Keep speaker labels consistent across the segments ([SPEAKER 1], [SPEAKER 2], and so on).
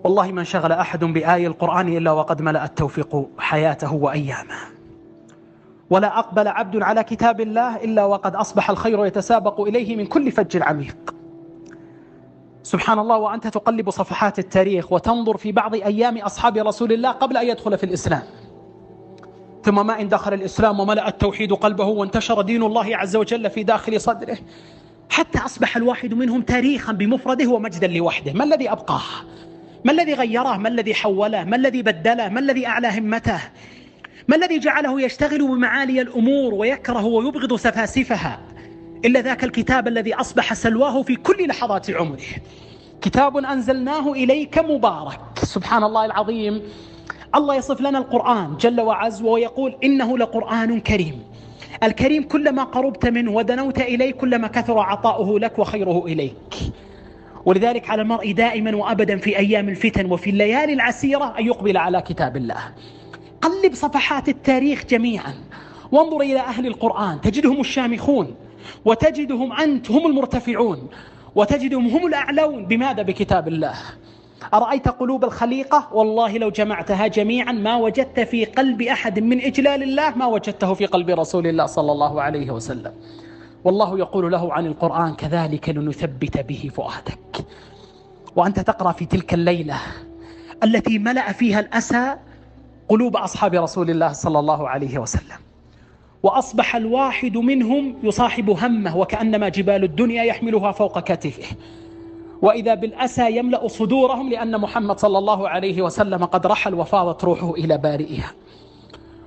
[SPEAKER 1] والله ما انشغل أحد بآية القرآن إلا وقد ملأ التوفيق حياته وأيامه، ولا أقبل عبد على كتاب الله إلا وقد أصبح الخير يتسابق إليه من كل فج عميق. سبحان الله، وأنت تقلب صفحات التاريخ وتنظر في بعض أيام أصحاب رسول الله قبل أن يدخل في الإسلام، ثم ما إن دخل الإسلام وملأ التوحيد قلبه وانتشر دين الله عز وجل في داخل صدره، حتى أصبح الواحد منهم تاريخا بمفرده ومجدا لوحده. ما الذي أبقاه؟ ما الذي غيره؟ ما الذي حوله؟ ما الذي بدله؟ ما الذي أعلى همته؟ ما الذي جعله يشتغل بمعالي الأمور ويكره ويبغض سفاسفها؟ إلا ذاك الكتاب الذي أصبح سلواه في كل لحظات عمره. كتاب أنزلناه إليك مبارك. سبحان الله العظيم، الله يصف لنا القرآن جل وعز ويقول إنه لقرآن كريم. الكريم كلما قربت منه ودنوت إليه كلما كثر عطاؤه لك وخيره إليك. ولذلك على المرء دائما وأبدا في أيام الفتن وفي الليالي العسيرة أن يقبل على كتاب الله. قلب صفحات التاريخ جميعا وانظر إلى أهل القرآن، تجدهم الشامخون وتجدهم أنت هم المرتفعون وتجدهم هم الأعلون. بماذا؟ بكتاب الله. أرأيت قلوب الخليقة؟ والله لو جمعتها جميعا ما وجدت في قلب أحد من إجلال الله ما وجدته في قلب رسول الله صلى الله عليه وسلم. والله يقول له عن القرآن كذلك لنثبت به فؤادك. وأنت تقرأ في تلك الليلة التي ملأ فيها الأسى قلوب أصحاب رسول الله صلى الله عليه وسلم، وأصبح الواحد منهم يصاحب همه وكأنما جبال الدنيا يحملها فوق كتفه، وإذا بالأسى يملأ صدورهم لأن محمد صلى الله عليه وسلم قد رحل وفاضت روحه إلى بارئها.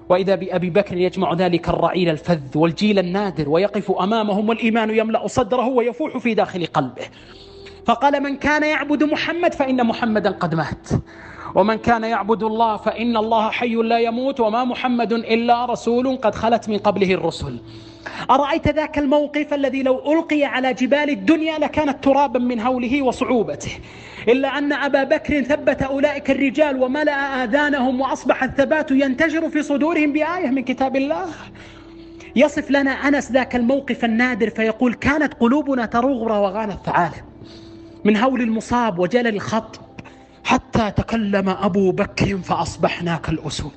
[SPEAKER 1] وإذا بأبي بكر يجمع ذلك الرعيل الفذ والجيل النادر ويقف أمامهم والإيمان يملأ صدره ويفوح في داخل قلبه، فقال من كان يعبد محمد فإن محمدا قد مات، ومن كان يعبد الله فإن الله حي لا يموت، وما محمد إلا رسول قد خلت من قبله الرسل. أرأيت ذاك الموقف الذي لو ألقي على جبال الدنيا لكانت ترابا من هوله وصعوبته، إلا أن أبا بكر ثبت أولئك الرجال وملأ آذانهم وأصبح الثبات ينتشر في صدورهم بآية من كتاب الله. يصف لنا أنس ذاك الموقف النادر فيقول كانت قلوبنا تروغ روغان الثعالب من هول المصاب وجلل الخطب، حتى تكلم أبو بكر فأصبحنا كالأسود.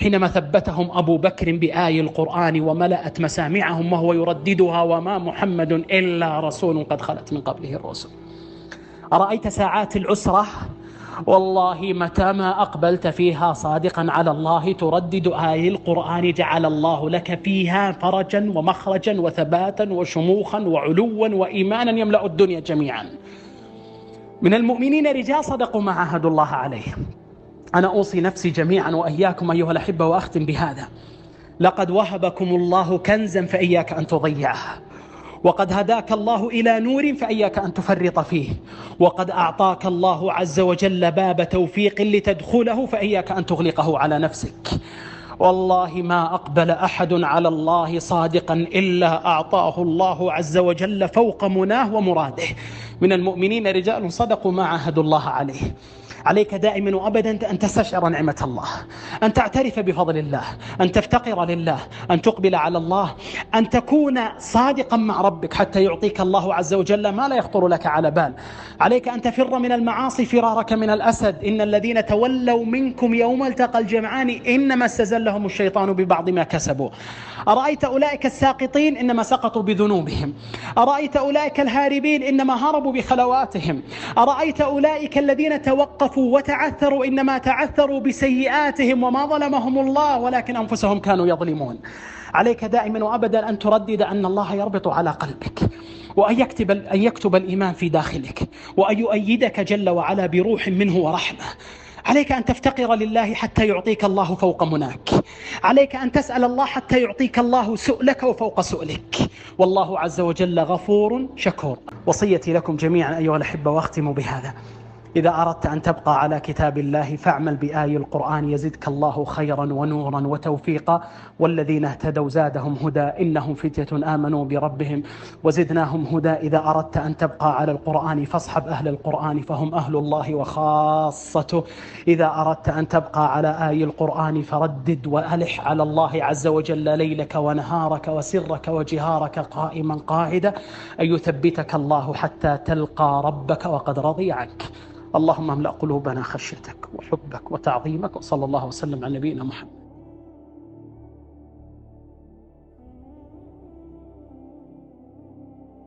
[SPEAKER 1] حينما ثبتهم أبو بكر بآي القرآن وملأت مسامعهم وهو يرددها وما محمد إلا رسول قد خلت من قبله الرسل. أرأيت ساعات العسرة؟ والله متى ما أقبلت فيها صادقا على الله تردد آي القرآن جعل الله لك فيها فرجا ومخرجا وثباتا وشموخا وعلوا وإيمانا يملأ الدنيا جميعا. من المؤمنين رجال صدقوا ما عاهدوا الله عليه. أنا أوصي نفسي جميعا وإياكم أيها الأحبة وأختم بهذا: لقد وهبكم الله كنزا فإياك أن تضيعه، وقد هداك الله إلى نور فإياك أن تفرط فيه، وقد أعطاك الله عز وجل باب توفيق لتدخله فإياك أن تغلقه على نفسك. والله ما أقبل أحد على الله صادقا إلا أعطاه الله عز وجل فوق مناه ومراده. من المؤمنين رجال صدقوا ما عاهدوا الله عليه. عليك دائما وأبدا أن تستشعر نعمة الله، أن تعترف بفضل الله، أن تفتقر لله، أن تقبل على الله، أن تكون صادقا مع ربك حتى يعطيك الله عز وجل ما لا يخطر لك على بال. عليك أن تفر من المعاصي فرارك من الأسد. إن الذين تولوا منكم يوم التقى الجمعان إنما استزلهم الشيطان ببعض ما كسبوا. أرأيت أولئك الساقطين إنما سقطوا بذنوبهم، أرأيت أولئك الهاربين إنما هربوا بخلواتهم، أرأيت أولئك الذين توقفوا وتعثروا إنما تعثروا بسيئاتهم وما ظلمهم الله ولكن أنفسهم كانوا يظلمون. عليك دائما وأبدا أن تردد أن الله يربط على قلبك، وأن يكتب الإيمان في داخلك، وأن يؤيدك جل وعلا بروح منه ورحمة. عليك أن تفتقر لله حتى يعطيك الله فوق مناك، عليك أن تسأل الله حتى يعطيك الله سؤلك وفوق سؤلك، والله عز وجل غفور شكور. وصيتي لكم جميعا أيها الأحبة وأختم بهذا: إذا أردت أن تبقى على كتاب الله فاعمل بآي القرآن يزدك الله خيرا ونورا وتوفيقا. والذين اهتدوا زادهم هدى إنهم فتية آمنوا بربهم وزدناهم هدى. إذا أردت أن تبقى على القرآن فاصحب أهل القرآن فهم أهل الله وخاصته. إذا أردت أن تبقى على آي القرآن فردد وألح على الله عز وجل ليلك ونهارك وسرك وجهارك قائما قاعدا، أن يثبتك الله حتى تلقى ربك وقد رضي عنك. اللهم املأ قلوبنا خشيتك وحبك وتعظيمك، وصلى الله وسلم على نبينا محمد.